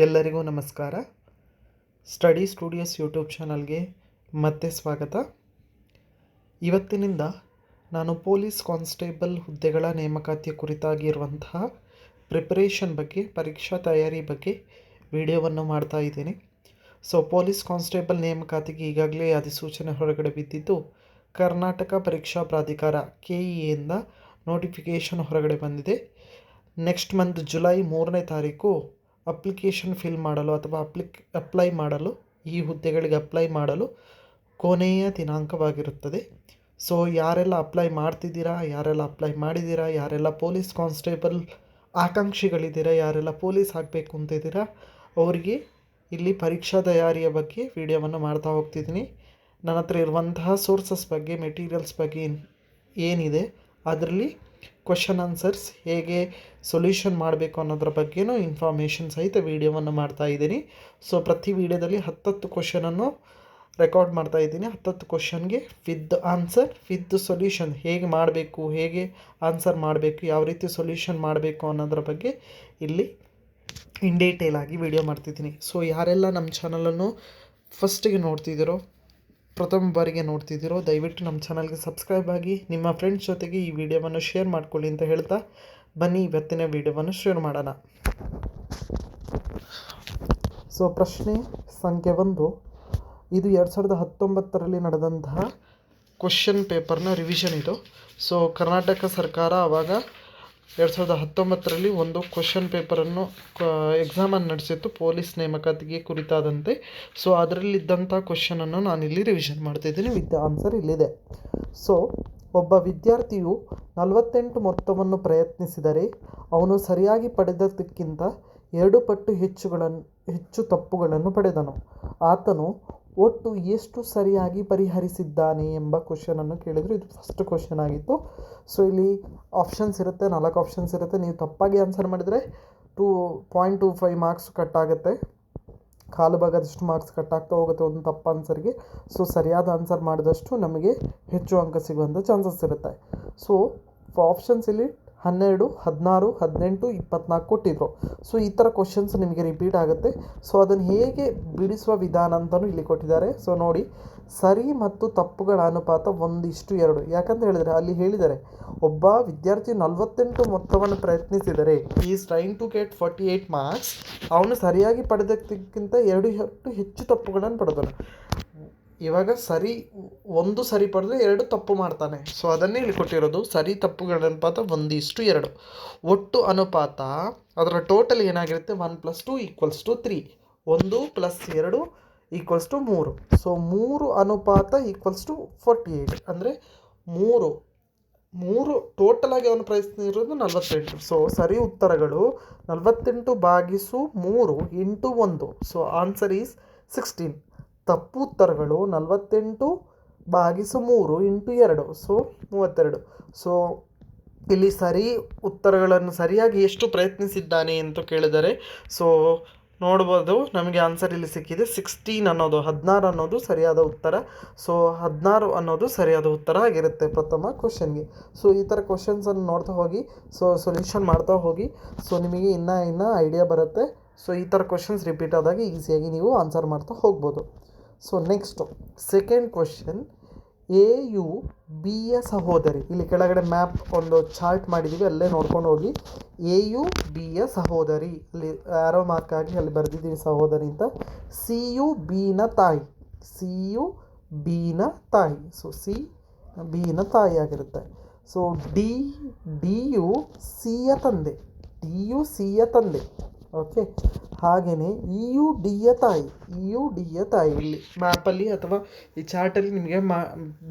ಎಲ್ಲರಿಗೂ ನಮಸ್ಕಾರ. Study studios YouTube ಚಾನಲ್ಗೆ ಮತ್ತೆ ಸ್ವಾಗತ. ಇವತ್ತಿನಿಂದ ನಾನು ಪೊಲೀಸ್ ಕಾನ್ಸ್ಟೇಬಲ್ ಹುದ್ದೆಗಳ ನೇಮಕಾತಿಯ ಕುರಿತಾಗಿರುವಂತಹ ಪ್ರಿಪರೇಷನ್ ಬಗ್ಗೆ, ಪರೀಕ್ಷಾ ತಯಾರಿ ಬಗ್ಗೆ ವಿಡಿಯೋವನ್ನು ಮಾಡ್ತಾ ಇದ್ದೀನಿ. ಪೊಲೀಸ್ ಕಾನ್ಸ್ಟೇಬಲ್ ನೇಮಕಾತಿಗೆ ಈಗಾಗಲೇ ಅಧಿಸೂಚನೆ ಹೊರಗಡೆ ಬಿದ್ದಿದ್ದು, ಕರ್ನಾಟಕ ಪರೀಕ್ಷಾ ಪ್ರಾಧಿಕಾರ KEAಯಿಂದ ನೋಟಿಫಿಕೇಷನ್ ಹೊರಗಡೆ ಬಂದಿದೆ. ನೆಕ್ಸ್ಟ್ ಮಂತ್ ಜುಲೈ 3ನೇ ತಾರೀಕು ಅಪ್ಲಿಕೇಶನ್ ಫಿಲ್ ಮಾಡಲು ಅಥವಾ ಅಪ್ಲೈ ಮಾಡಲು, ಈ ಹುದ್ದೆಗಳಿಗೆ ಅಪ್ಲೈ ಮಾಡಲು ಕೊನೆಯ ದಿನಾಂಕವಾಗಿರುತ್ತದೆ. ಯಾರೆಲ್ಲ ಅಪ್ಲೈ ಮಾಡ್ತಿದ್ದೀರಾ, ಯಾರೆಲ್ಲ ಅಪ್ಲೈ ಮಾಡಿದ್ದೀರಾ, ಯಾರೆಲ್ಲ ಪೊಲೀಸ್ ಕಾನ್ಸ್ಟೇಬಲ್ ಆಕಾಂಕ್ಷಿಗಳಿದ್ದೀರಾ, ಯಾರೆಲ್ಲ ಪೊಲೀಸ್ ಆಗಬೇಕು ಅಂತಿದ್ದೀರಾ, ಅವರಿಗೆ ಇಲ್ಲಿ ಪರೀಕ್ಷಾ ತಯಾರಿಯ ಬಗ್ಗೆ ವಿಡಿಯೋವನ್ನು ಮಾಡ್ತಾ ಹೋಗ್ತಿದ್ದೀನಿ. ನನ್ನ ಹತ್ರ ಇರುವಂತಹ ಸೋರ್ಸಸ್ ಬಗ್ಗೆ, ಮೆಟೀರಿಯಲ್ಸ್ ಬಗ್ಗೆ ಏನಿದೆ ಅದರಲ್ಲಿ ಕ್ವಶನ್ ಆನ್ಸರ್ಸ್ ಹೇಗೆ ಸೊಲ್ಯೂಷನ್ ಮಾಡಬೇಕು ಅನ್ನೋದ್ರ ಬಗ್ಗೆನೂ ಇನ್ಫಾರ್ಮೇಷನ್ ಸಹಿತ ವಿಡಿಯೋವನ್ನು ಮಾಡ್ತಾ ಇದ್ದೀನಿ. ಪ್ರತಿ ವಿಡಿಯೋದಲ್ಲಿ 10 ಕ್ವಶನನ್ನು ರೆಕಾರ್ಡ್ ಮಾಡ್ತಾ ಇದ್ದೀನಿ. 10 ಕ್ವಶನ್ಗೆ ವಿತ್ ಆನ್ಸರ್, ವಿತ್ ಸೊಲ್ಯೂಷನ್ ಹೇಗೆ ಮಾಡಬೇಕು, ಹೇಗೆ ಆನ್ಸರ್ ಮಾಡಬೇಕು, ಯಾವ ರೀತಿ ಸೊಲ್ಯೂಷನ್ ಮಾಡಬೇಕು ಅನ್ನೋದ್ರ ಬಗ್ಗೆ ಇಲ್ಲಿ ಇನ್ ಡೀಟೇಲ್ ಆಗಿ ವಿಡಿಯೋ ಮಾಡ್ತಿದ್ದೀನಿ. ಯಾರೆಲ್ಲ ನಮ್ಮ ಚಾನಲನ್ನು ಫಸ್ಟಿಗೆ ನೋಡ್ತಿದ್ದೀರೋ, ಪ್ರಥಮ ಬಾರಿಗೆ ನೋಡ್ತಿದ್ದೀರೋ, ದಯವಿಟ್ಟು ನಮ್ಮ ಚಾನಲ್ಗೆ ಸಬ್ಸ್ಕ್ರೈಬ್ ಆಗಿ ನಿಮ್ಮ ಫ್ರೆಂಡ್ಸ್ ಜೊತೆಗೆ ಈ ವಿಡಿಯೋವನ್ನು ಶೇರ್ ಮಾಡ್ಕೊಳ್ಳಿ ಅಂತ ಹೇಳ್ತಾ ಬನ್ನಿ ಇವತ್ತಿನ ವಿಡಿಯೋವನ್ನು ಶೇರ್ ಮಾಡೋಣ. ಪ್ರಶ್ನೆ ಸಂಖ್ಯೆ 1, ಇದು 2019ರಲ್ಲಿ ನಡೆದಂತಹ ಕ್ವಶನ್ ಪೇಪರ್ನ ರಿವಿಷನ್ ಇದು. ಕರ್ನಾಟಕ ಸರ್ಕಾರ ಆವಾಗ 2019ರಲ್ಲಿ ಒಂದು ಕ್ವಶನ್ ಪೇಪರನ್ನು ಎಕ್ಸಾಮನ್ನು ನಡೆಸಿತ್ತು ಪೊಲೀಸ್ ನೇಮಕಾತಿಗೆ ಕುರಿತಾದಂತೆ. ಅದರಲ್ಲಿದ್ದಂಥ ಕ್ವಶನನ್ನು ನಾನಿಲ್ಲಿ ರಿವಿಷನ್ ಮಾಡ್ತಿದ್ದೀನಿ. ವಿತ್ ಆನ್ಸರ್ ಇಲ್ಲಿದೆ. ಒಬ್ಬ ವಿದ್ಯಾರ್ಥಿಯು 48 ಮೊತ್ತವನ್ನು ಪ್ರಯತ್ನಿಸಿದರೆ ಅವನು ಸರಿಯಾಗಿ ಪಡೆದದಕ್ಕಿಂತ 2 ಪಟ್ಟು ಹೆಚ್ಚು ತಪ್ಪುಗಳನ್ನು ಪಡೆದನು. ಆತನು ಒಟ್ಟು ಎಷ್ಟು ಸರಿಯಾಗಿ ಪರಿಹರಿಸಿದ್ದಾನೆ ಎಂಬ ಕ್ವಶನನ್ನು ಕೇಳಿದರು. ಇದು ಫಸ್ಟ್ ಕ್ವಶನ್ ಆಗಿತ್ತು. ಇಲ್ಲಿ ಆಪ್ಷನ್ಸ್ ಇರುತ್ತೆ, 4 ಆಪ್ಷನ್ಸ್ ಇರುತ್ತೆ. ನೀವು ತಪ್ಪಾಗಿ ಆನ್ಸರ್ ಮಾಡಿದರೆ 2.25 ಮಾರ್ಕ್ಸ್ ಕಟ್ ಆಗುತ್ತೆ. ಕಾಲು ಭಾಗದಷ್ಟು ಮಾರ್ಕ್ಸ್ ಕಟ್ ಆಗ್ತಾ ಹೋಗುತ್ತೆ ಒಂದು ತಪ್ಪು ಆನ್ಸರ್ಗೆ. ಸರಿಯಾದ ಆನ್ಸರ್ ಮಾಡಿದಷ್ಟು ನಮಗೆ ಹೆಚ್ಚು ಅಂಕ ಸಿಗುವಂಥ ಚಾನ್ಸಸ್ ಇರುತ್ತೆ. ಆಪ್ಷನ್ಸ್ ಇಲ್ಲಿ 12, 16, 18, 24 ಕೊಟ್ಟಿದ್ರು. ಈ ಥರ ಕ್ವಶನ್ಸ್ ನಿಮಗೆ ರಿಪೀಟ್ ಆಗುತ್ತೆ. ಅದನ್ನು ಹೇಗೆ ಬಿಡಿಸುವ ವಿಧಾನ ಅಂತಲೂ ಇಲ್ಲಿ ಕೊಟ್ಟಿದ್ದಾರೆ. ನೋಡಿ, ಸರಿ ಮತ್ತು ತಪ್ಪುಗಳ ಅನುಪಾತ 1:2. ಯಾಕಂತ ಹೇಳಿದರೆ ಅಲ್ಲಿ ಹೇಳಿದ್ದಾರೆ, ಒಬ್ಬ ವಿದ್ಯಾರ್ಥಿ 48 ಮೊತ್ತವನ್ನು ಪ್ರಯತ್ನಿಸಿದರೆ, is trying to get 48 marks. ಅವನು ಸರಿಯಾಗಿ ಪಡೆದಕ್ಕಿಂತ 2 ಹೆಚ್ಚು ತಪ್ಪುಗಳನ್ನು ಪಡೆದನು. ಇವಾಗ ಒಂದು ಸರಿ ಪಡೆದ್ರೆ 2 ತಪ್ಪು ಮಾಡ್ತಾನೆ. ಅದನ್ನೇ ಇಲ್ಲಿ ಕೊಟ್ಟಿರೋದು. ಸರಿ ತಪ್ಪುಗಳ ಅನುಪಾತ 1:2. ಒಟ್ಟು ಅನುಪಾತ ಅದರ ಟೋಟಲ್ ಏನಾಗಿರುತ್ತೆ, 1 + 2 = 3. 1 + 2 = 3. 3 ಅನುಪಾತ = 48. ಅಂದರೆ 3 ಟೋಟಲ್ ಆಗಿ ಅವನು ಪ್ರಯತ್ನಿಸಿರೋದು 48. ಸರಿ ಉತ್ತರಗಳು 48/3 × 1. Answer is 16. ತಪ್ಪು ಉತ್ತರಗಳು 48/3 × 2. 32. ಇಲ್ಲಿ ಸರಿ ಉತ್ತರಗಳನ್ನು ಸರಿಯಾಗಿ ಎಷ್ಟು ಪ್ರಯತ್ನಿಸಿದ್ದಾನೆ ಅಂತ ಕೇಳಿದರೆ, ನೋಡ್ಬೋದು ನಮಗೆ ಆನ್ಸರ್ ಇಲ್ಲಿ ಸಿಕ್ಕಿದೆ. 16 ಅನ್ನೋದು ಸರಿಯಾದ ಉತ್ತರ. 16 ಅನ್ನೋದು ಸರಿಯಾದ ಉತ್ತರ ಆಗಿರುತ್ತೆ ಪ್ರಥಮ ಕ್ವಶನ್ಗೆ. ಈ ಥರ ಕ್ವಶನ್ಸನ್ನು ನೋಡ್ತಾ ಹೋಗಿ, ಸೊಲ್ಯೂಷನ್ ಮಾಡ್ತಾ ಹೋಗಿ, ನಿಮಗೆ ಇನ್ನೂ ಐಡಿಯಾ ಬರುತ್ತೆ. ಈ ಥರ ಕ್ವಶನ್ಸ್ ರಿಪೀಟ್ ಆದಾಗ ಈಸಿಯಾಗಿ ನೀವು ಆನ್ಸರ್ ಮಾಡ್ತಾ ಹೋಗ್ಬೋದು. ನೆಕ್ಸ್ಟ್ ಸೆಕೆಂಡ್ ಕ್ವಶನ್, AU Bಯ ಸಹೋದರಿ. ಇಲ್ಲಿ ಕೆಳಗಡೆ ಮ್ಯಾಪ್ ಒಂದು ಚಾರ್ಟ್ ಮಾಡಿದ್ದೀವಿ, ಅಲ್ಲೇ ನೋಡ್ಕೊಂಡು ಹೋಗಿ. AU Bಯ ಸಹೋದರಿ, ಅಲ್ಲಿ ಆರೋ ಮಾರ್ಕ್ ಆಗಿ ಅಲ್ಲಿ ಬರೆದಿದ್ದೀವಿ ಸಹೋದರಿ ಅಂತ. CU Bನ ತಾಯಿ. CU Bನ ತಾಯಿ. C Bನ ತಾಯಿ ಆಗಿರುತ್ತೆ. DU Cಯ ತಂದೆ. DU Cಯ ತಂದೆ. ಓಕೆ. ಹಾಗೆಯೇ EU Dಯ ತಾಯಿ. EU Dಯ ತಾಯಿ ಇಲ್ಲಿ ಮ್ಯಾಪಲ್ಲಿ ಅಥವಾ ಈ ಚಾರ್ಟಲ್ಲಿ ನಿಮಗೆ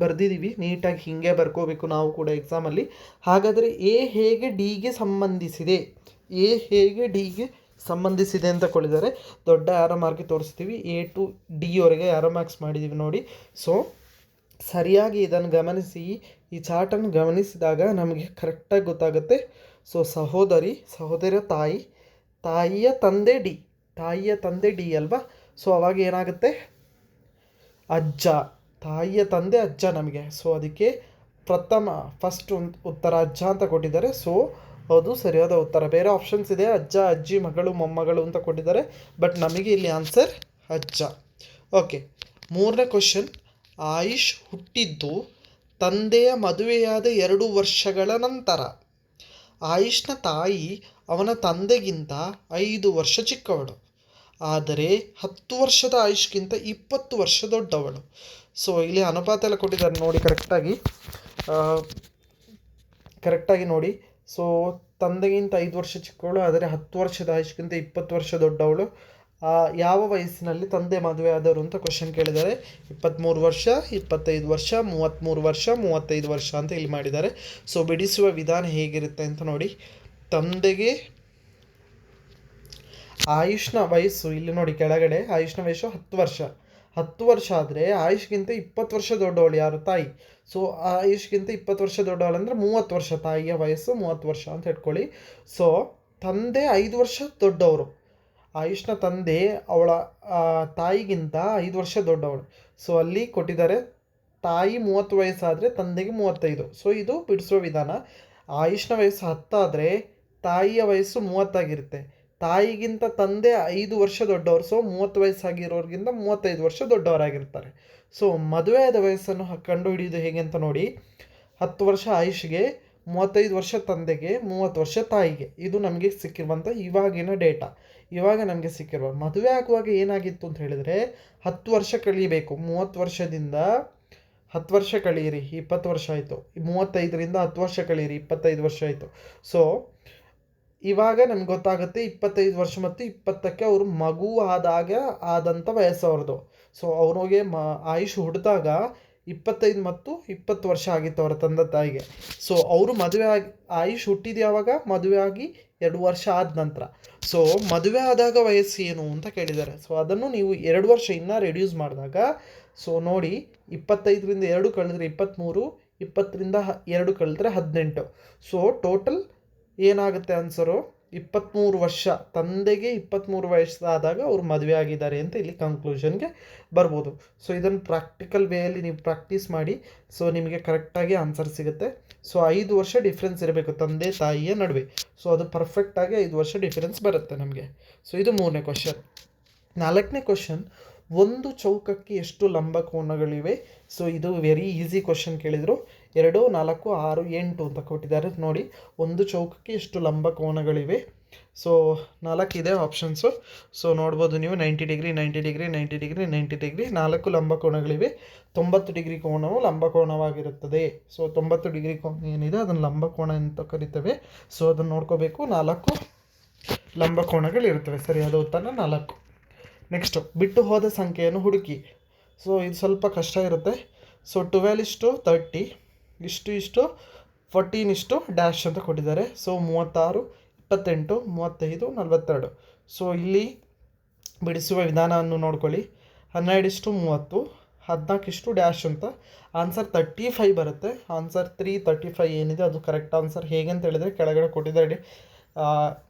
ಬರೆದಿದ್ದೀವಿ. ನೀಟಾಗಿ ಹೀಗೆ ಬರ್ಕೋಬೇಕು ನಾವು ಕೂಡ ಎಕ್ಸಾಮಲ್ಲಿ. ಹಾಗಾದರೆ A ಹೇಗೆ Dಗೆ ಸಂಬಂಧಿಸಿದೆ, A ಹೇಗೆ Dಗೆ ಸಂಬಂಧಿಸಿದೆ ಅಂತ ಕೊಟ್ಟಿದ್ದಾರೆ. ದೊಡ್ಡ ಆರೋ ಮಾರ್ಕ್ ತೋರಿಸ್ತೀವಿ. A to D ವರೆಗೆ ಆರೋ ಮಾರ್ಕ್ಸ್ ಮಾಡಿದ್ದೀವಿ ನೋಡಿ. ಸರಿಯಾಗಿ ಇದನ್ನು ಗಮನಿಸಿ, ಈ ಚಾರ್ಟನ್ನು ಗಮನಿಸಿದಾಗ ನಮಗೆ ಕರೆಕ್ಟಾಗಿ ಗೊತ್ತಾಗುತ್ತೆ. ಸಹೋದರಿಯ ತಾಯಿಯ ತಂದೆ ಡಿ ಅಲ್ವಾ. ಅವಾಗ ಏನಾಗುತ್ತೆ, ಅಜ್ಜ. ತಾಯಿಯ ತಂದೆ ಅಜ್ಜ ನಮಗೆ. ಅದಕ್ಕೆ ಫಸ್ಟ್ ಉತ್ತರ ಅಜ್ಜ ಅಂತ ಕೊಟ್ಟಿದ್ದಾರೆ. ಹೌದು, ಸರಿಯಾದ ಉತ್ತರ. ಬೇರೆ ಆಪ್ಷನ್ಸ್ ಇದೆ, ಅಜ್ಜ, ಅಜ್ಜಿ, ಮಗಳು, ಮೊಮ್ಮಗಳು ಅಂತ ಕೊಟ್ಟಿದ್ದಾರೆ. ಬಟ್ ನಮಗೆ ಇಲ್ಲಿ ಆನ್ಸರ್ ಅಜ್ಜ. ಓಕೆ, ಮೂರನೇ ಕ್ವಶನ್. ಆಯುಷ್ ಹುಟ್ಟಿದ್ದು ತಂದೆಯ ಮದುವೆಯಾದ 2 ವರ್ಷಗಳ ನಂತರ. ಆಯುಷ್ನ ತಾಯಿ ಅವನ ತಂದೆಗಿಂತ 5 ವರ್ಷ ಚಿಕ್ಕವಳು, ಆದರೆ 10 ವರ್ಷದ ಆಯುಷ್ಗಿಂತ 20 ವರ್ಷ ದೊಡ್ಡವಳು. ಸೊ ಇಲ್ಲಿ ಅನುಪಾತ ಎಲ್ಲ ಕೊಟ್ಟಿದ್ದಾರೆ ನೋಡಿ ಕರೆಕ್ಟಾಗಿ ನೋಡಿ. ಸೊ ತಂದೆಗಿಂತ 5 ವರ್ಷ ಚಿಕ್ಕವಳು, ಆದರೆ 10 ವರ್ಷದ ಆಯುಷ್ಗಿಂತ 20 ವರ್ಷ ದೊಡ್ಡವಳು. ಯಾವ ವಯಸ್ಸಿನಲ್ಲಿ ತಂದೆ ಮದುವೆ ಆದರು ಅಂತ ಕ್ವಶನ್ ಕೇಳಿದ್ದಾರೆ. 23 ವರ್ಷ, 25 ವರ್ಷ, 33 ವರ್ಷ, 35 ವರ್ಷ ಅಂತ ಇಲ್ಲಿ ಮಾಡಿದ್ದಾರೆ. ಸೊ ಬಿಡಿಸುವ ವಿಧಾನ ಹೇಗಿರುತ್ತೆ ಅಂತ ನೋಡಿ. ತಂದೆಗೆ ಆಯುಷ್ನ ವಯಸ್ಸು ಇಲ್ಲಿ ನೋಡಿ, ಕೆಳಗಡೆ ಆಯುಷ್ನ ವಯಸ್ಸು 10 ವರ್ಷ. 10 ವರ್ಷ ಆದರೆ ಆಯುಷ್ಗಿಂತ 20 ವರ್ಷ ದೊಡ್ಡವಳು ಯಾರು? ತಾಯಿ. ಸೊ ಆಯುಷ್ಗಿಂತ 20 ವರ್ಷ ದೊಡ್ಡವಳು ಅಂದರೆ 30 ವರ್ಷ. ತಾಯಿಯ ವಯಸ್ಸು 30 ವರ್ಷ ಅಂತ ಇಟ್ಕೊಳ್ಳಿ. ಸೊ ತಂದೆ 5 ವರ್ಷ ದೊಡ್ಡವರು. ಆಯುಷ್ನ ತಂದೆ ಅವಳ ತಾಯಿಗಿಂತ 5 ವರ್ಷ ದೊಡ್ಡವಳು. ಸೊ ಅಲ್ಲಿ ಕೊಟ್ಟಿದ್ದಾರೆ ತಾಯಿ 30 ವಯಸ್ಸಾದರೆ ತಂದೆಗೆ 35. ಸೊ ಇದು ಬಿಡಿಸುವ ವಿಧಾನ. ಆಯುಷ್ನ ವಯಸ್ಸು 10 ಆದರೆ ತಾಯಿಯ ವಯಸ್ಸು 30 ಆಗಿರುತ್ತೆ. ತಾಯಿಗಿಂತ ತಂದೆ 5 ವರ್ಷ ದೊಡ್ಡವರು. ಸೊ 30 ವಯಸ್ಸಾಗಿರೋರಿಗಿಂತ 35 ವರ್ಷ ದೊಡ್ಡವರಾಗಿರ್ತಾರೆ. ಸೊ ಮದುವೆಯಾದ ವಯಸ್ಸನ್ನು ಕಂಡುಹಿಡಿಯೋದು ಹೇಗೆ ಅಂತ ನೋಡಿ. 10 ವರ್ಷ ಆಯುಷ್ಗೆ, 35 ವರ್ಷ ತಂದೆಗೆ, 30 ವರ್ಷ ತಾಯಿಗೆ. ಇದು ನಮಗೆ ಸಿಕ್ಕಿರುವಂಥ ಇವಾಗಿನ ಡೇಟಾ. ಇವಾಗ ನಮಗೆ ಸಿಕ್ಕಿರುವ ಮದುವೆ ಆಗುವಾಗ ಏನಾಗಿತ್ತು ಅಂತ ಹೇಳಿದರೆ 10 ವರ್ಷ ಕಳೀಬೇಕು. 30 ವರ್ಷದಿಂದ 10 ವರ್ಷ ಕಳೀರಿ, 20 ವರ್ಷ ಆಯಿತು. 35ರಿಂದ 10 ವರ್ಷ ಕಳೀರಿ, 25 ವರ್ಷ ಆಯಿತು. ಸೊ ಇವಾಗ ನಮ್ಗೆ ಗೊತ್ತಾಗುತ್ತೆ 25 ವರ್ಷ ಮತ್ತು 20ಕ್ಕೆ ಅವರು ಮಗು ಆದಂಥ ವಯಸ್ಸು ಅವ್ರದ್ದು. ಸೊ ಅವ್ರಿಗೆ ಆಯುಷ್ ಹುಟ್ಟಿದಾಗ 25 ಮತ್ತು 20 ವರ್ಷ ಆಗಿತ್ತು ಅವರ ತಂದೆ ತಾಯಿಗೆ. ಸೊ ಅವರು ಆಯುಷ್ ಹುಟ್ಟಿದ ಯಾವಾಗ? ಮದುವೆ ಆಗಿ 2 ವರ್ಷ ಆದ ನಂತರ. ಸೊ ಮದುವೆ ಆದಾಗ ವಯಸ್ಸು ಏನು ಅಂತ ಕೇಳಿದ್ದಾರೆ. ಸೊ ಅದನ್ನು ನೀವು 2 ವರ್ಷ ಇನ್ನೂ ರೆಡ್ಯೂಸ್ ಮಾಡಿದಾಗ, ಸೊ ನೋಡಿ 25ರಿಂದ 2 ಕಳೆದ್ರೆ 23, 20ರಿಂದ 2 ಕಳೆದ್ರೆ 18. ಸೊ ಟೋಟಲ್ ಏನಾಗುತ್ತೆ ಆನ್ಸರು? 23 ವರ್ಷ. ತಂದೆಗೆ 23 ವಯಸ್ಸಾದಾಗ ಅವ್ರು ಮದುವೆ ಆಗಿದ್ದಾರೆ ಅಂತ ಇಲ್ಲಿ ಕನ್ಕ್ಲೂಷನ್ಗೆ ಬರ್ಬೋದು. ಸೊ ಇದನ್ನು ಪ್ರಾಕ್ಟಿಕಲ್ ವೇಯಲ್ಲಿ ನೀವು ಪ್ರಾಕ್ಟೀಸ್ ಮಾಡಿ. ಸೊ ನಿಮಗೆ ಕರೆಕ್ಟಾಗಿ ಆನ್ಸರ್ ಸಿಗುತ್ತೆ. ಸೊ 5 ವರ್ಷ ಡಿಫ್ರೆನ್ಸ್ ಇರಬೇಕು ತಂದೆ ತಾಯಿಯ ನಡುವೆ. ಸೊ ಅದು ಪರ್ಫೆಕ್ಟಾಗಿ 5 ವರ್ಷ ಡಿಫ್ರೆನ್ಸ್ ಬರುತ್ತೆ ನಮಗೆ. ಸೊ ಇದು 3ನೇ ಕ್ವಶನ್. 4ನೇ ಕ್ವಶನ್. ಒಂದು ಚೌಕಕ್ಕೆ ಎಷ್ಟು ಲಂಬಕೋನಗಳಿವೆ? ಸೊ ಇದು ವೆರಿ ಈಸಿ ಕ್ವಶನ್ ಕೇಳಿದರು. 2, 4, 6, 8 ಅಂತ ಕೊಟ್ಟಿದ್ದಾರೆ ನೋಡಿ. ಒಂದು ಚೌಕಕ್ಕೆ ಎಷ್ಟು ಲಂಬಕೋನಗಳಿವೆ? ಸೊ 4 ಇದೆ ಆಪ್ಷನ್ಸು. ಸೊ ನೋಡ್ಬೋದು ನೀವು 90 degree, 90 degree, 90 degree, 90 degree. 4 ಲಂಬಕೋನಗಳಿವೆ. 90 degree ಕೋನವು ಲಂಬಕೋನವಾಗಿರುತ್ತದೆ. ಸೊ 90 ಡಿಗ್ರಿ ಕೋನ ಏನಿದೆ ಅದನ್ನು ಲಂಬಕೋನ ಅಂತ ಕರಿತೇವೆ. ಸೊ ಅದನ್ನು ನೋಡ್ಕೋಬೇಕು. 4 ಲಂಬಕೋನಗಳಿರುತ್ತವೆ. ಸರಿಯಾದ ಉತ್ತರ 4. ನೆಕ್ಸ್ಟು, ಬಿಟ್ಟು ಹೋದ ಸಂಖ್ಯೆಯನ್ನು ಹುಡುಕಿ. ಸೊ ಇದು ಸ್ವಲ್ಪ ಕಷ್ಟ ಇರುತ್ತೆ. ಸೊ 12:30, ಇಷ್ಟು 14 ಡ್ಯಾಶ್ ಅಂತ ಕೊಟ್ಟಿದ್ದಾರೆ. ಸೊ 36, 28, 35, 42. ಸೊ ಇಲ್ಲಿ ಬಿಡಿಸುವ ವಿಧಾನವನ್ನು ನೋಡ್ಕೊಳ್ಳಿ. 12:30, 14 ಡ್ಯಾಶ್ ಅಂತ. ಆನ್ಸರ್ 35 ಬರುತ್ತೆ. ಆನ್ಸರ್ 335 ಏನಿದೆ ಅದು ಕರೆಕ್ಟ್ ಆನ್ಸರ್. ಹೇಗೆ ಅಂತ ಹೇಳಿದರೆ ಕೆಳಗಡೆ ಕೊಟ್ಟಿದ್ದಾರೆ.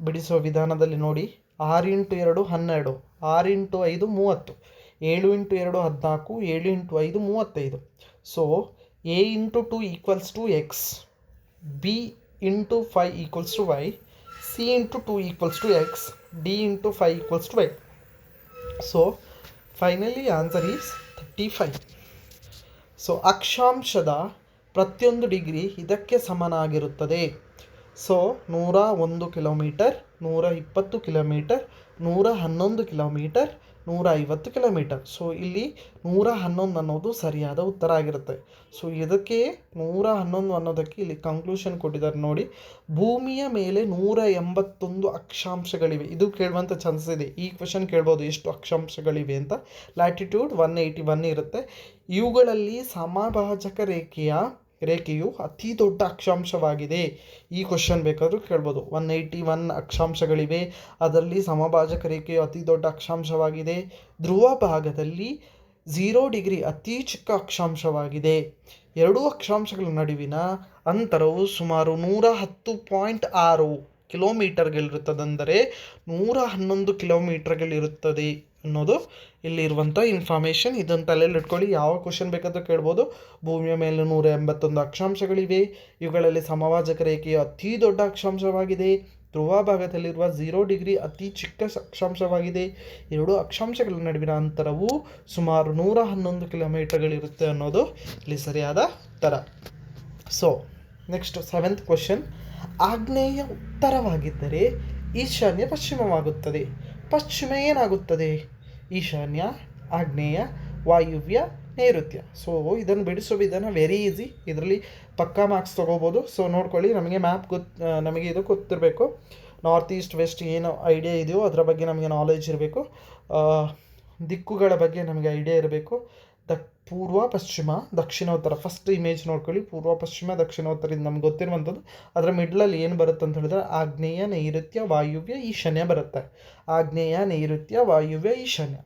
ಬಿಡಿಸುವ ವಿಧಾನದಲ್ಲಿ ನೋಡಿ. 6 × 2 12, 6 × 5 30, 7 × 2 14, 7 × 5 35. So A × 2 = X, B × 5 = Y, C × 2 = X, D × 5 = Y. So finally answer is 35. So ಅಕ್ಷಾಂಶದ ಪ್ರತಿಯೊಂದು ಡಿಗ್ರಿ ಇದಕ್ಕೆ ಸಮನಾಗಿರುತ್ತದೆ. So 101 kilometre, 120 kilometre, 111 kilometre, 150 kilometre. So ಇಲ್ಲಿ 111 ಅನ್ನೋದು ಸರಿಯಾದ ಉತ್ತರ ಆಗಿರುತ್ತೆ. ಸೊ ಇದಕ್ಕೆ 111 ಅನ್ನೋದಕ್ಕೆ ಇಲ್ಲಿ ಕನ್ಕ್ಲೂಷನ್ ಕೊಟ್ಟಿದ್ದಾರೆ ನೋಡಿ. ಭೂಮಿಯ ಮೇಲೆ 181 ಅಕ್ಷಾಂಶಗಳಿವೆ. ಇದು ಕೇಳುವಂಥ ಚಾನ್ಸಸ್ ಇದೆ. ಈ ಕ್ವೆಶನ್ ಕೇಳ್ಬೋದು, ಎಷ್ಟು ಅಕ್ಷಾಂಶಗಳಿವೆ ಅಂತ. ಲ್ಯಾಟಿಟ್ಯೂಡ್ 181 ಇರುತ್ತೆ. ಇವುಗಳಲ್ಲಿ ಸಮಭಾಜಕ ರೇಖೆಯು ಅತಿ ದೊಡ್ಡ ಅಕ್ಷಾಂಶವಾಗಿದೆ. ಈ ಕ್ವಶನ್ ಬೇಕಾದರೂ ಕೇಳ್ಬೋದು. 181 ಅಕ್ಷಾಂಶಗಳಿವೆ, ಅದರಲ್ಲಿ ಸಮಭಾಜಕ ರೇಖೆಯು ಅತಿ ದೊಡ್ಡ ಅಕ್ಷಾಂಶವಾಗಿದೆ. ಧ್ರುವ ಭಾಗದಲ್ಲಿ 0 ಡಿಗ್ರಿ ಅತಿ ಚಿಕ್ಕ ಅಕ್ಷಾಂಶವಾಗಿದೆ. ಎರಡೂ ಅಕ್ಷಾಂಶಗಳ ನಡುವಿನ ಅಂತರವು ಸುಮಾರು 110.6 ಕಿಲೋಮೀಟರ್ಗಳಿರುತ್ತದೆ. ಅಂದರೆ 111 ಕಿಲೋಮೀಟರ್ಗಳಿರುತ್ತದೆ ಅನ್ನೋದು ಇಲ್ಲಿರುವಂಥ ಇನ್ಫಾರ್ಮೇಷನ್. ಇದನ್ನು ತಲೆಯಲ್ಲಿ ಇಟ್ಕೊಳ್ಳಿ. ಯಾವ ಕ್ವಶನ್ ಬೇಕಾದರೂ ಕೇಳ್ಬೋದು. ಭೂಮಿಯ ಮೇಲೆ 181 ಅಕ್ಷಾಂಶಗಳಿವೆ. ಇವುಗಳಲ್ಲಿ ಸಮಭಾಜಕ ರೇಖೆಯು ಅತಿ ದೊಡ್ಡ ಅಕ್ಷಾಂಶವಾಗಿದೆ. ಧ್ರುವ ಭಾಗದಲ್ಲಿರುವ 0 ಡಿಗ್ರಿ ಅತಿ ಚಿಕ್ಕ ಅಕ್ಷಾಂಶವಾಗಿದೆ. 2 ಅಕ್ಷಾಂಶಗಳ ನಡುವಿನ ಅಂತರವು ಸುಮಾರು 111 ಕಿಲೋಮೀಟರ್ಗಳಿರುತ್ತೆ ಅನ್ನೋದು ಇಲ್ಲಿ ಸರಿಯಾದ ಉತ್ತರ. So next 7th question. ಆಗ್ನೇಯ ಉತ್ತರವಾಗಿದ್ದರೆ ಈಶಾನ್ಯ ಪಶ್ಚಿಮವಾಗುತ್ತದೆ. ಪಶ್ಚಿಮ ಏನಾಗುತ್ತದೆ? ಈಶಾನ್ಯ, ಆಗ್ನೇಯ, ವಾಯುವ್ಯ, ನೈಋತ್ಯ. ಸೊ ಇದನ್ನು ಬಿಡಿಸೋ ವಿಧಾನ ವೆರಿ ಈಸಿ. ಇದರಲ್ಲಿ ಪಕ್ಕಾ ಮಾರ್ಕ್ಸ್ ತೊಗೋಬೋದು. ಸೊ ನೋಡ್ಕೊಳ್ಳಿ, ನಮಗೆ ನಮಗೆ ಇದು ಗೊತ್ತಿರಬೇಕು. ನಾರ್ತ್ ಈಸ್ಟ್ ವೆಸ್ಟ್ ಏನು ಐಡಿಯಾ ಇದೆಯೋ ಅದರ ಬಗ್ಗೆ ನಮಗೆ ನಾಲೆಜ್ ಇರಬೇಕು. ದಿಕ್ಕುಗಳ ಬಗ್ಗೆ ನಮಗೆ ಐಡಿಯಾ ಇರಬೇಕು. ಪೂರ್ವ ಪಶ್ಚಿಮ ದಕ್ಷಿಣ ಉತ್ತರ. ಫಸ್ಟ್ ಇಮೇಜ್ ನೋಡ್ಕೊಳ್ಳಿ. ಪೂರ್ವ ಪಶ್ಚಿಮ ದಕ್ಷಿಣ ಉತ್ತರ ಇದು ನಮ್ಗೆ ಗೊತ್ತಿರುವಂಥದ್ದು. ಅದರ ಮಿಡ್ಲಲ್ಲಿ ಏನು ಬರುತ್ತೆ ಅಂತ ಹೇಳಿದ್ರೆ ಆಗ್ನೇಯ, ನೈಋತ್ಯ, ವಾಯುವ್ಯ, ಈಶಾನ್ಯ ಬರುತ್ತೆ. ಆಗ್ನೇಯ, ನೈಋತ್ಯ, ವಾಯುವ್ಯ, ಈಶಾನ್ಯ.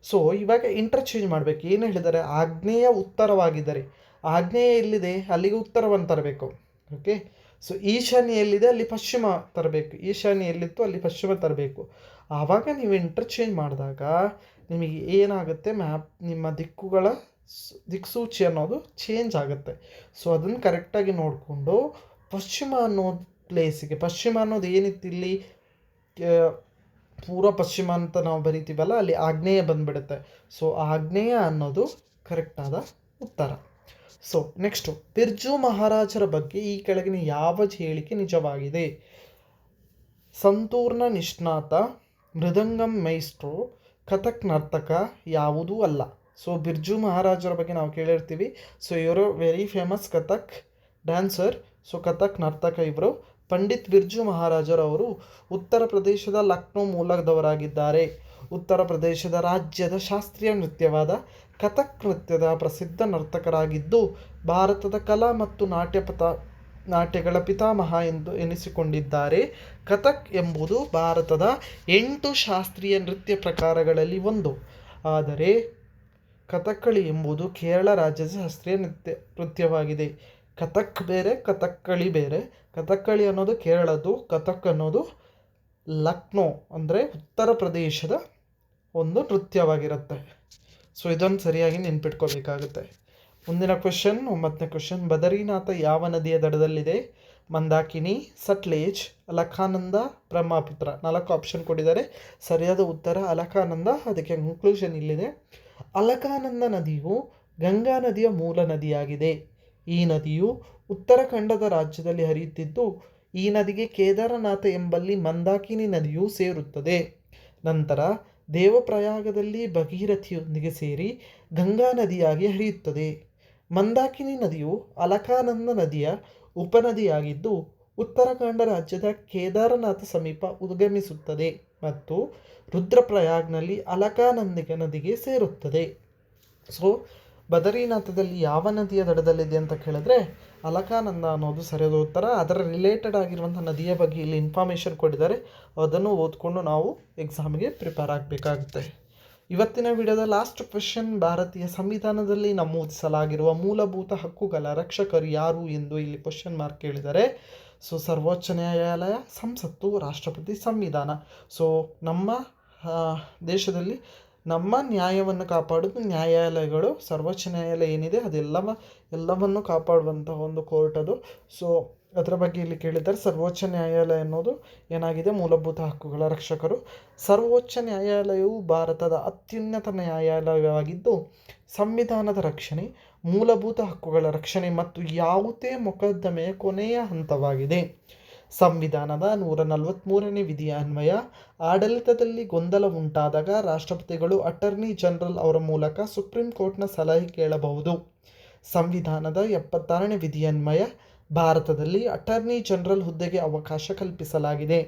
ಸೊ ಇವಾಗ ಇಂಟರ್ಚೇಂಜ್ ಮಾಡಬೇಕು. ಏನು ಹೇಳಿದ್ದಾರೆ? ಆಗ್ನೇಯ ಉತ್ತರವಾಗಿದ್ದರೆ, ಆಗ್ನೇಯ ಎಲ್ಲಿದೆ ಅಲ್ಲಿಗೆ ಉತ್ತರವನ್ನು ತರಬೇಕು. ಓಕೆ. ಸೊ ಈಶಾನ್ಯ ಎಲ್ಲಿದೆ ಅಲ್ಲಿ ಪಶ್ಚಿಮ ತರಬೇಕು. ಈಶಾನ್ಯ ಎಲ್ಲಿತ್ತು ಅಲ್ಲಿ ಪಶ್ಚಿಮ ತರಬೇಕು. ಆವಾಗ ನೀವು ಇಂಟರ್ಚೇಂಜ್ ಮಾಡಿದಾಗ ನಿಮಗೆ ಏನಾಗುತ್ತೆ, ನಿಮ್ಮ ದಿಕ್ಕುಗಳ ದಿಕ್ಸೂಚಿ ಅನ್ನೋದು ಚೇಂಜ್ ಆಗುತ್ತೆ. ಸೊ ಅದನ್ನು ಕರೆಕ್ಟಾಗಿ ನೋಡಿಕೊಂಡು ಪಶ್ಚಿಮ ಅನ್ನೋ ಪ್ಲೇಸಿಗೆ, ಪಶ್ಚಿಮ ಅನ್ನೋದು ಏನಿತ್ತು ಇಲ್ಲಿ ಪೂರ್ವ ಪಶ್ಚಿಮ ಅಂತ ನಾವು ಬರಿತೀವಲ್ಲ, ಅಲ್ಲಿ ಆಗ್ನೇಯ ಬಂದುಬಿಡುತ್ತೆ. ಸೊ ಆಗ್ನೇಯ ಅನ್ನೋದು ಕರೆಕ್ಟಾದ ಉತ್ತರ. ಸೊ ನೆಕ್ಸ್ಟು, ಬಿರ್ಜು ಮಹಾರಾಜರ ಬಗ್ಗೆ ಈ ಕೆಳಗಿನ ಯಾವ ಹೇಳಿಕೆ ನಿಜವಾಗಿದೆ? ಸಂತೂರ್ನ ನಿಷ್ಣಾತ, ಮೃದಂಗಂ ಮೈಸ್ಟ್ರೋ, ಕಥಕ್ ನರ್ತಕ ಯಾವುದೂ ಅಲ್ಲ. ಸೊ ಬಿರ್ಜು ಮಹಾರಾಜರ ಬಗ್ಗೆ ನಾವು ಕೇಳಿರ್ತೀವಿ. ಸೊ ಇವರು very famous Kathak dancer. So Kathak ನರ್ತಕ ಇವರು. ಪಂಡಿತ್ ಬಿರ್ಜು ಮಹಾರಾಜರವರು ಉತ್ತರ ಪ್ರದೇಶದ ಲಕ್ನೋ ಮೂಲದವರಾಗಿದ್ದಾರೆ. ಉತ್ತರ ಪ್ರದೇಶದ ರಾಜ್ಯದ ಶಾಸ್ತ್ರೀಯ ನೃತ್ಯವಾದ ಕಥಕ್ ನೃತ್ಯದ ಪ್ರಸಿದ್ಧ ನರ್ತಕರಾಗಿದ್ದು ಭಾರತದ ಕಲಾ ಮತ್ತು ನಾಟ್ಯಗಳ ಪಿತಾಮಹ ಎಂದು ಎನಿಸಿಕೊಂಡಿದ್ದಾರೆ. ಕಥಕ್ ಎಂಬುದು ಭಾರತದ 8 ಶಾಸ್ತ್ರೀಯ ನೃತ್ಯ ಪ್ರಕಾರಗಳಲ್ಲಿ ಒಂದು. ಆದರೆ ಕಥಕ್ಕಳಿ ಎಂಬುದು ಕೇರಳ ರಾಜ್ಯದ ಶಾಸ್ತ್ರೀಯ ನೃತ್ಯವಾಗಿದೆ. ಕಥಕ್ ಬೇರೆ, ಕಥಕ್ಕಳಿ ಬೇರೆ. ಕಥಕ್ಕಳಿ ಅನ್ನೋದು ಕೇರಳದ್ದು, ಕಥಕ್ ಅನ್ನೋದು ಲಕ್ನೋ ಅಂದರೆ ಉತ್ತರ ಪ್ರದೇಶದ ಒಂದು ನೃತ್ಯವಾಗಿರುತ್ತೆ. ಸೊ ಇದನ್ನು ಸರಿಯಾಗಿ ನೆನ್ಪಿಟ್ಕೋಬೇಕಾಗುತ್ತೆ. ಮುಂದಿನ ಕ್ವೆಶನ್, 9ನೇ ಕ್ವೆಶನ್. ಬದರಿನಾಥ ಯಾವ ನದಿಯ ದಡದಲ್ಲಿದೆ? ಮಂದಾಕಿನಿ, ಸಟ್ಲೇಜ್, ಅಲಕಾನಂದ, ಬ್ರಹ್ಮಪುತ್ರ. 4 ಆಪ್ಷನ್ ಕೊಟ್ಟಿದ್ದಾರೆ. ಸರಿಯಾದ ಉತ್ತರ ಅಲಕಾನಂದ. ಅದಕ್ಕೆ ಕನ್ಕ್ಲೂಷನ್ ಇಲ್ಲಿದೆ. ಅಲಕಾನಂದ ನದಿಯು ಗಂಗಾ ನದಿಯ ಮೂಲ ನದಿಯಾಗಿದೆ. ಈ ನದಿಯು ಉತ್ತರಾಖಂಡದ ರಾಜ್ಯದಲ್ಲಿ ಹರಿಯುತ್ತಿದ್ದು ಈ ನದಿಗೆ ಕೇದಾರನಾಥ ಎಂಬಲ್ಲಿ ಮಂದಾಕಿನಿ ನದಿಯು ಸೇರುತ್ತದೆ. ನಂತರ ದೇವಪ್ರಯಾಗದಲ್ಲಿ ಭಗೀರಥಿಯೊಂದಿಗೆ ಸೇರಿ ಗಂಗಾ ನದಿಯಾಗಿ ಹರಿಯುತ್ತದೆ. ಮಂದಾಕಿನಿ ನದಿಯು ಅಲಕಾನಂದ ನದಿಯ ಉಪನದಿಯಾಗಿದ್ದು ಉತ್ತರಾಖಂಡ ರಾಜ್ಯದ ಕೇದಾರನಾಥ ಸಮೀಪ ಉಗಮಿಸುತ್ತದೆ ಮತ್ತು ರುದ್ರಪ್ರಯಾಗ್ನಲ್ಲಿ ಅಲಕಾನಂದ ನದಿಗೆ ಸೇರುತ್ತದೆ. ಸೊ ಬದರಿನಾಥದಲ್ಲಿ ಯಾವ ನದಿಯ ದಡದಲ್ಲಿದೆ ಅಂತ ಕೇಳಿದ್ರೆ ಅಲಕಾನಂದ ಅನ್ನೋದು ಸರಿಯಾದ ಉತ್ತರ. ಅದರ ರಿಲೇಟೆಡ್ ಆಗಿರುವಂಥ ನದಿಯ ಬಗ್ಗೆ ಇಲ್ಲಿ ಇನ್ಫಾರ್ಮೇಷನ್ ಕೊಟ್ಟಿದ್ದಾರೆ. ಅದನ್ನು ಓದ್ಕೊಂಡು ನಾವು ಎಕ್ಸಾಮ್ಗೆ ಪ್ರಿಪೇರ್ ಆಗಬೇಕಾಗುತ್ತೆ. ಇವತ್ತಿನ ವಿಡಿಯೋದ ಲಾಸ್ಟ್ ಕ್ವೆಶನ್. ಭಾರತೀಯ ಸಂವಿಧಾನದಲ್ಲಿ ನಮೂದಿಸಲಾಗಿರುವ ಮೂಲಭೂತ ಹಕ್ಕುಗಳ ರಕ್ಷಕರು ಯಾರು ಎಂದು ಇಲ್ಲಿ ಕ್ವೆಶನ್ ಮಾರ್ಕ್ ಕೇಳಿದ್ದಾರೆ. ಸೊ ಸರ್ವೋಚ್ಚ ನ್ಯಾಯಾಲಯ, ಸಂಸತ್ತು, ರಾಷ್ಟ್ರಪತಿ, ಸಂವಿಧಾನ. ಸೊ ನಮ್ಮ ದೇಶದಲ್ಲಿ ನಮ್ಮ ನ್ಯಾಯವನ್ನು ಕಾಪಾಡೋದು ನ್ಯಾಯಾಲಯಗಳು. ಸರ್ವೋಚ್ಚ ನ್ಯಾಯಾಲಯ ಏನಿದೆ ಎಲ್ಲವನ್ನು ಕಾಪಾಡುವಂತಹ ಒಂದು ಕೋರ್ಟ್ ಅದು. ಸೊ ಅದರ ಬಗ್ಗೆ ಇಲ್ಲಿ ಕೇಳಿದ್ದಾರೆ. ಸರ್ವೋಚ್ಚ ನ್ಯಾಯಾಲಯ ಅನ್ನೋದು ಏನಾಗಿದೆ? ಮೂಲಭೂತ ಹಕ್ಕುಗಳ ರಕ್ಷಕರು. ಸರ್ವೋಚ್ಚ ನ್ಯಾಯಾಲಯವು ಭಾರತದ ಅತ್ಯುನ್ನತ ನ್ಯಾಯಾಲಯವಾಗಿದ್ದು ಸಂವಿಧಾನದ ರಕ್ಷಣೆ, ಮೂಲಭೂತ ಹಕ್ಕುಗಳ ರಕ್ಷಣೆ ಮತ್ತು ಯಾವುದೇ ಮೊಕದ್ದಮೆಯ ಕೊನೆಯ ಹಂತವಾಗಿದೆ. ಸಂವಿಧಾನದ 143ನೇ ವಿಧಿಯ ಅನ್ವಯ ಆಡಳಿತದಲ್ಲಿ ಗೊಂದಲ ಉಂಟಾದಾಗ ರಾಷ್ಟ್ರಪತಿಗಳು ಅಟಾರ್ನಿ ಜನರಲ್ ಅವರ ಮೂಲಕ ಸುಪ್ರೀಂ ಕೋರ್ಟ್ನ ಸಲಹೆ ಕೇಳಬಹುದು. ಸಂವಿಧಾನದ 76ನೇ ವಿಧಿಯನ್ವಯ ಭಾರತದಲ್ಲಿ ಅಟಾರ್ನಿ ಜನರಲ್ ಹುದ್ದೆಗೆ ಅವಕಾಶ ಕಲ್ಪಿಸಲಾಗಿದೆ.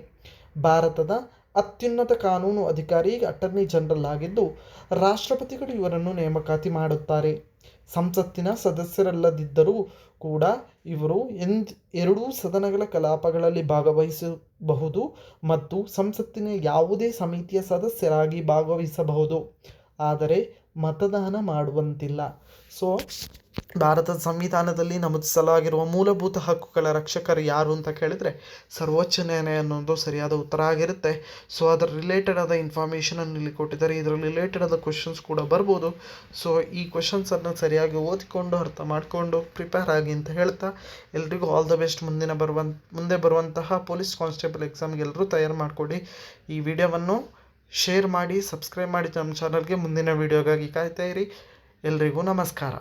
ಭಾರತದ ಅತ್ಯುನ್ನತ ಕಾನೂನು ಅಧಿಕಾರಿ ಅಟಾರ್ನಿ ಜನರಲ್ ಆಗಿದ್ದು ರಾಷ್ಟ್ರಪತಿಗಳು ಇವರನ್ನು ನೇಮಕಾತಿ ಮಾಡುತ್ತಾರೆ. ಸಂಸತ್ತಿನ ಸದಸ್ಯರಲ್ಲದಿದ್ದರೂ ಕೂಡ ಇವರು ಎರಡೂ ಸದನಗಳ ಕಲಾಪಗಳಲ್ಲಿ ಭಾಗವಹಿಸಬಹುದು ಮತ್ತು ಸಂಸತ್ತಿನ ಯಾವುದೇ ಸಮಿತಿಯ ಸದಸ್ಯರಾಗಿ ಭಾಗವಹಿಸಬಹುದು, ಆದರೆ ಮತದಾನ ಮಾಡುವಂತಿಲ್ಲ. ಸೊ ಭಾರತದ ಸಂವಿಧಾನದಲ್ಲಿ ನಮೂದಿಸಲಾಗಿರುವ ಮೂಲಭೂತ ಹಕ್ಕುಗಳ ರಕ್ಷಕರು ಯಾರು ಅಂತ ಕೇಳಿದರೆ ಸರ್ವೋಚ್ಚ ನ್ಯಾಯಾಲಯ ಅನ್ನೋದು ಸರಿಯಾದ ಉತ್ತರ ಆಗಿರುತ್ತೆ. ಸೊ ಅದರ ರಿಲೇಟೆಡ್ ಆದ ಇನ್ಫಾರ್ಮೇಷನನ್ನು ಇಲ್ಲಿ ಕೊಟ್ಟಿದ್ದಾರೆ. ಇದರ ರಿಲೇಟೆಡ್ ಆದ ಕ್ವಶನ್ಸ್ ಕೂಡ ಬರ್ಬೋದು. ಸೊ ಈ ಕ್ವಶನ್ಸನ್ನು ಸರಿಯಾಗಿ ಓದಿಕೊಂಡು ಅರ್ಥ ಮಾಡಿಕೊಂಡು ಪ್ರಿಪೇರ್ ಆಗಿ ಅಂತ ಹೇಳ್ತಾ ಎಲ್ರಿಗೂ ಆಲ್ ದ ಬೆಸ್ಟ್. ಮುಂದೆ ಬರುವಂತಹ ಪೊಲೀಸ್ ಕಾನ್ಸ್ಟೇಬಲ್ ಎಕ್ಸಾಮ್ಗೆ ಎಲ್ಲರೂ ತಯಾರು ಮಾಡಿಕೊಡಿ. ಈ ವಿಡಿಯೋವನ್ನು ಶೇರ್ ಮಾಡಿ, ಸಬ್ಸ್ಕ್ರೈಬ್ ಮಾಡಿ ನಮ್ಮ ಚಾನಲ್ಗೆ. ಮುಂದಿನ ವಿಡಿಯೋಗಾಗಿ ಕಾಯ್ತಾ ಇರಿ. ಎಲ್ರಿಗೂ ನಮಸ್ಕಾರ.